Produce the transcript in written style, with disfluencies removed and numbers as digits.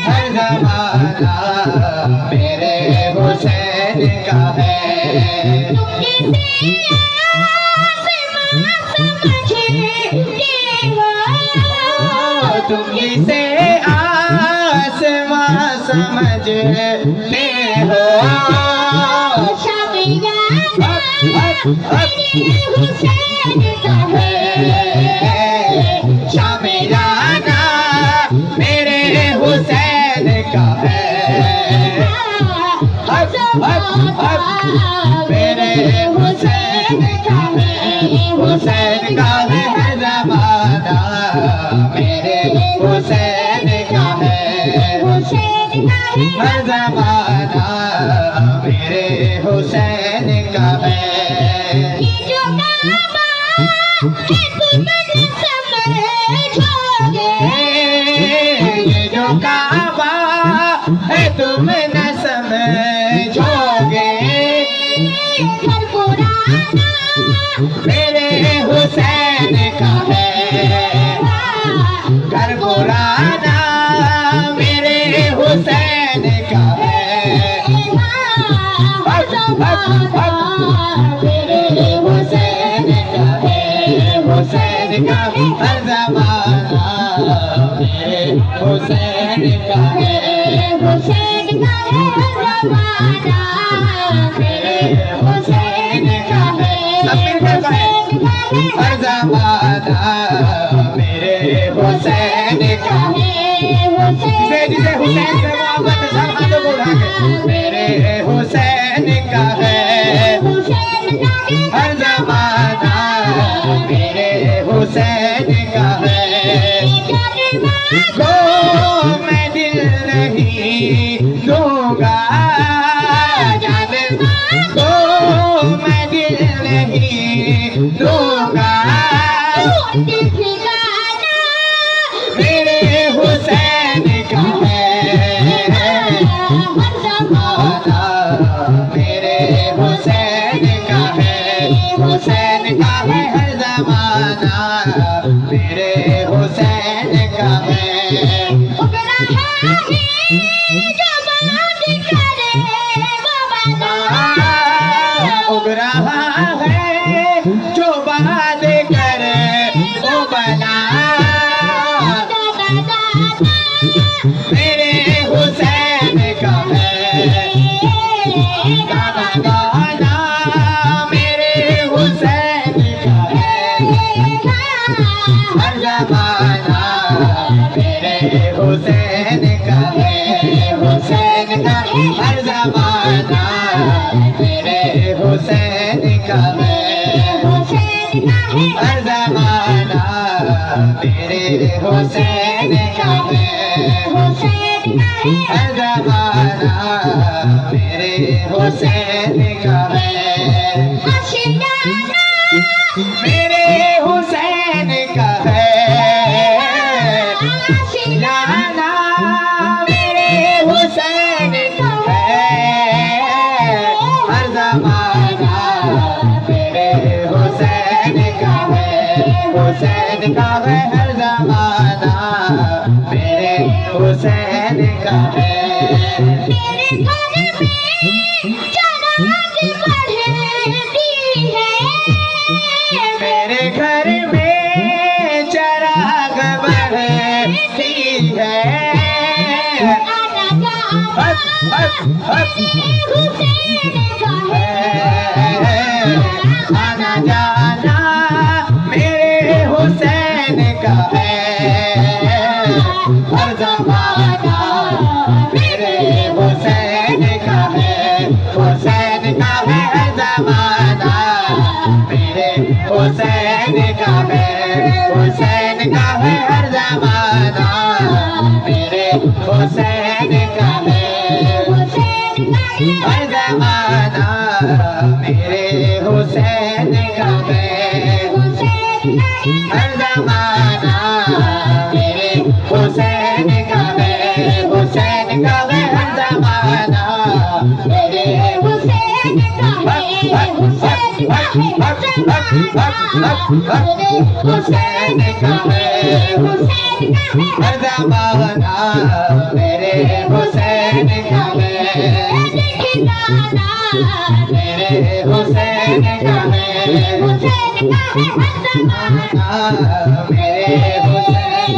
हर ज़माना मेरे हुसैन का है। तुम जिसे आसमां समझते हो, शामे जाना मेरे हुसैन का है। मेरे हुसैन का है, हुसैन का है हर ज़माना मेरे हुसैन का है। हर ज़माना मेरे हुसैन का है। ये जो काबा है तुम न समझोगे, मेरे हुसैन का है। घर पुराना मेरे हुसैन का है। मेरे हुसैन का है, हुसैन का हर ज़माना मेरे हुसैन का है। हुसैन का है हर ज़माना मेरे हुसैन का है। हर ज़माना मेरे हुसैन का है। जिसे जिसे हुसैन से मोहब्बत सब हाथों को उठा के मेरे हुसैन का है। हर ज़माना मेरे हुसैन का है। को मैं दिल नहीं दूंगा, जाने को मैं दिल नहीं दूंगा। मेरे हुसैन का है। मेरे हुसैन का है, हुसैन का है हर ज़माना मेरे हुसैन का है। उग रहा है जो बात करे वो बना। मेरे हुसैन का है। गाना गाना मेरे हुसैन का है। हर ज़माना मेरे हुसैन का है। हुसैन का हर ज़माना मेरे हुसैन का है। हर ज़माना मेरे हुसैन का है। हर ज़माना मेरे हुसैन का है। मेरे हुसैन का है। जाना मेरे हुसैन का है। हर ज़माना मेरे हुसैन का है। हुसैन का है हर ज़माना मेरे हुसैन का है। मेरे घर में चराग बढ़ती है। आना जाना मेरे हुसैन का है। हर ज़माना मेरे हुसैन का है। हुसैन का है हर ज़माना मेरे हुसैन का है। हुसैन का है हर ज़माना मेरे हुसैन का है। हर ज़माना मेरे हुसैन का है। हर जमाना मेरे हुसैन का है, हुसैन का है हर जमाना मेरे हुसैन का है, हुसैन का है हर जमाना मेरे हुसैन का है, हुसैन का है हर जमाना मेरे हुसैन का है, मेरे हुसैन का है, हुसैन का है हर जमाना मेरे हुसैन